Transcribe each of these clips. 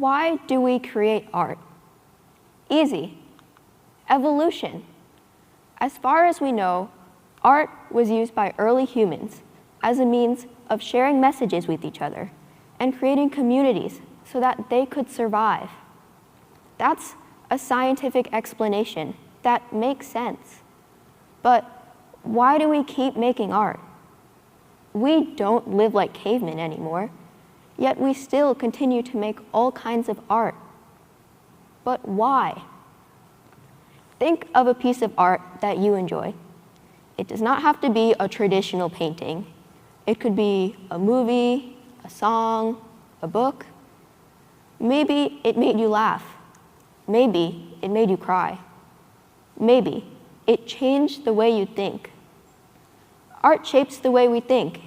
why do we create art? Easy. Evolution. As far as we know, art was used by early humans as a means of sharing messages with each other and creating communities so that they could survive. That's a scientific explanation that makes sense. But why do we keep making art? We don't live like cavemen anymore, yet we still continue to make all kinds of art. But why? Think of a piece of art that you enjoy. It does not have to be a traditional painting. It could be a movie, a song, a book. Maybe it made you laugh. Maybe it made you cry. Maybe it changed the way you think. Art shapes the way we think,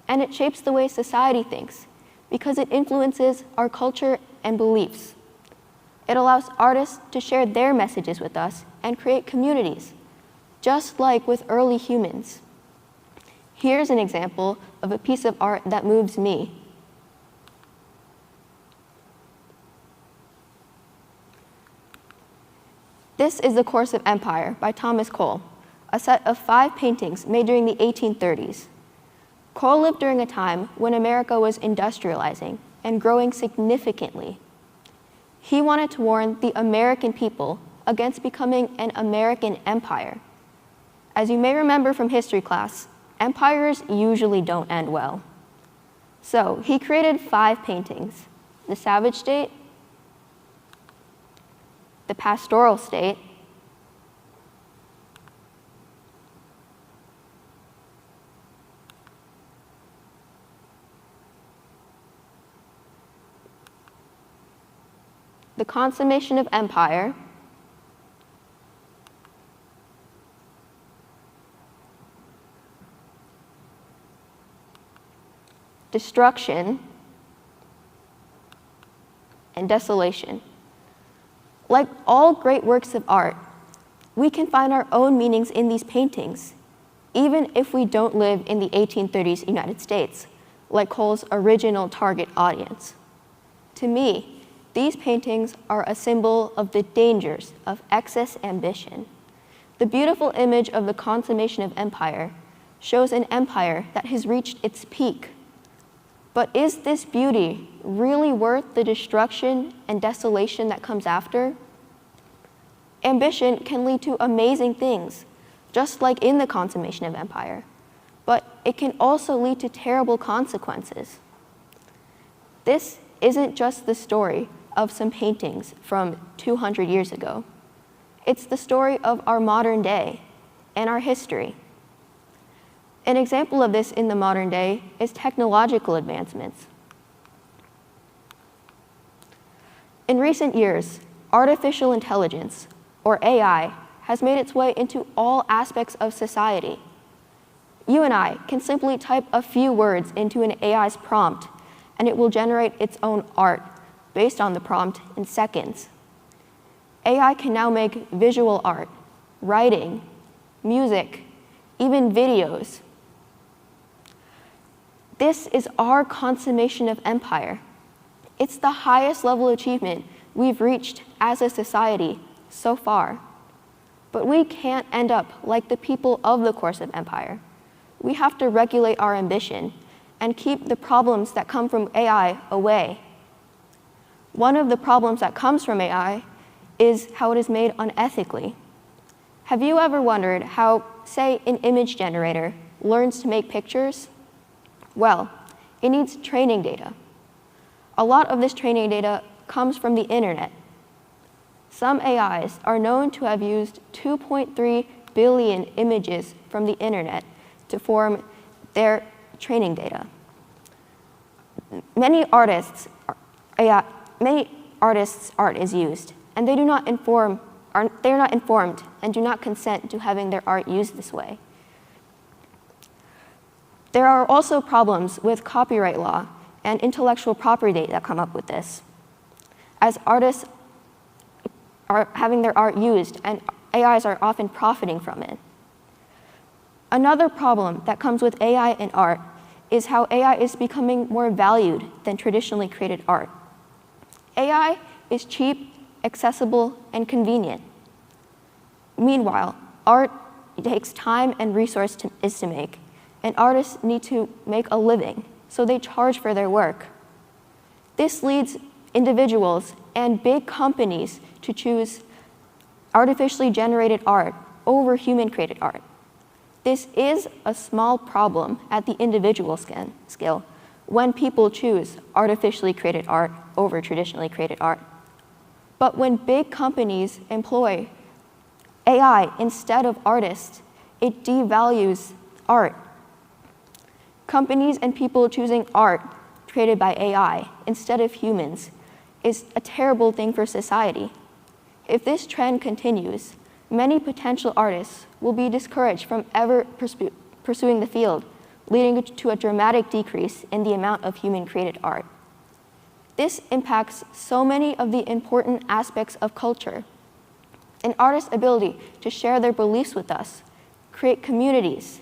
and it shapes the way society thinks because it influences our culture and beliefs. It allows artists to share their messages with us and create communities, just like with early humans. Here's an example of a piece of art that moves me. This is The Course of Empire by Thomas Cole, a set of 5 paintings made during the 1830s. Cole lived during a time when America was industrializing and growing significantly. He wanted to warn the American people against becoming an American empire. As you may remember from history class, empires usually don't end well. So he created 5 paintings: the savage state, the pastoral state, the consummation of empire, destruction, and desolation. Like all great works of art, we can find our own meanings in these paintings, even if we don't live in the 1830s United States, like Cole's original target audience. To me, these paintings are a symbol of the dangers of excess ambition. The beautiful image of the consummation of empire shows an empire that has reached its peak. But is this beauty really worth the destruction and desolation that comes after? Ambition can lead to amazing things, just like in the consummation of empire, but it can also lead to terrible consequences. This isn't just the story of some paintings from 200 years ago. It's the story of our modern day and our history. An example of this in the modern day is technological advancements. In recent years, artificial intelligence, or AI, has made its way into all aspects of society. You and I can simply type a few words into an AI's prompt, and it will generate its own art based on the prompt in seconds. AI can now make visual art, writing, music, even videos. This is our consummation of empire. It's the highest level achievement we've reached as a society so far. But we can't end up like the people of the Course of Empire. We have to regulate our ambition and keep the problems that come from AI away. One of the problems that comes from AI is how it is made unethically. Have you ever wondered how, say, an image generator learns to make pictures? Well, it needs training data. A lot of this training data comes from the internet. Some AIs are known to have used 2.3 billion images from the internet to form their training data. Many artists' art is used, and they're not informed and do not consent to having their art used this way. There are also problems with copyright law and intellectual property that come up with this, as artists are having their art used and AIs are often profiting from it. Another problem that comes with AI and art is how AI is becoming more valued than traditionally created art. AI is cheap, accessible, and convenient. Meanwhile, art takes time and resources to make, and artists need to make a living, so they charge for their work. This leads individuals and big companies to choose artificially generated art over human-created art. This is a small problem at the individual scale when people choose artificially created art over traditionally created art. But when big companies employ AI instead of artists, it devalues art. Companies and people choosing art created by AI instead of humans is a terrible thing for society. If this trend continues, many potential artists will be discouraged from ever pursuing the field, leading to a dramatic decrease in the amount of human-created art. This impacts so many of the important aspects of culture. An artist's ability to share their beliefs with us, create communities,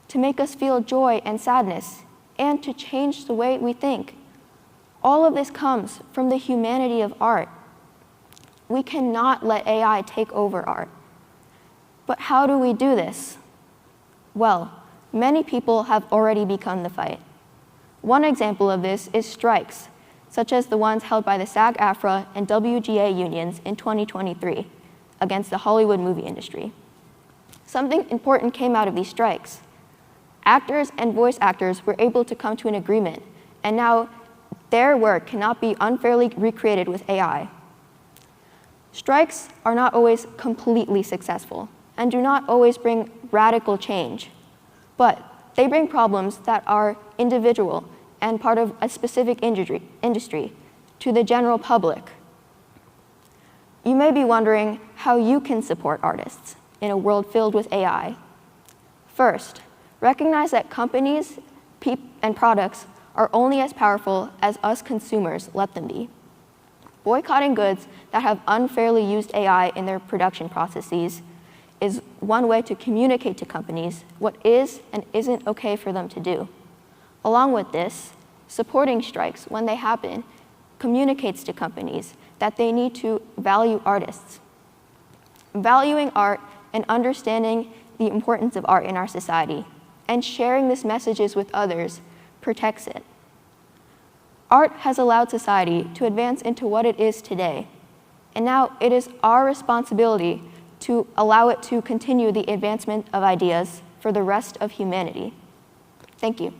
to make us feel joy and sadness, and to change the way we think. All of this comes from the humanity of art. We cannot let AI take over art. But how do we do this? Well, many people have already begun the fight. One example of this is strikes, such as the ones held by the SAG-AFTRA and WGA unions in 2023 against the Hollywood movie industry. Something important came out of these strikes. Actors and voice actors were able to come to an agreement, and now their work cannot be unfairly recreated with AI. Strikes are not always completely successful and do not always bring radical change, but they bring problems that are individual and part of a specific industry to the general public. You may be wondering how you can support artists in a world filled with AI. First, recognize that companies and products are only as powerful as us consumers let them be. Boycotting goods that have unfairly used AI in their production processes is one way to communicate to companies what is and isn't okay for them to do. Along with this, supporting strikes when they happen communicates to companies that they need to value artists. Valuing art and understanding the importance of art in our society and sharing these messages with others protects it. Art has allowed society to advance into what it is today, and now it is our responsibility to allow it to continue the advancement of ideas for the rest of humanity. Thank you.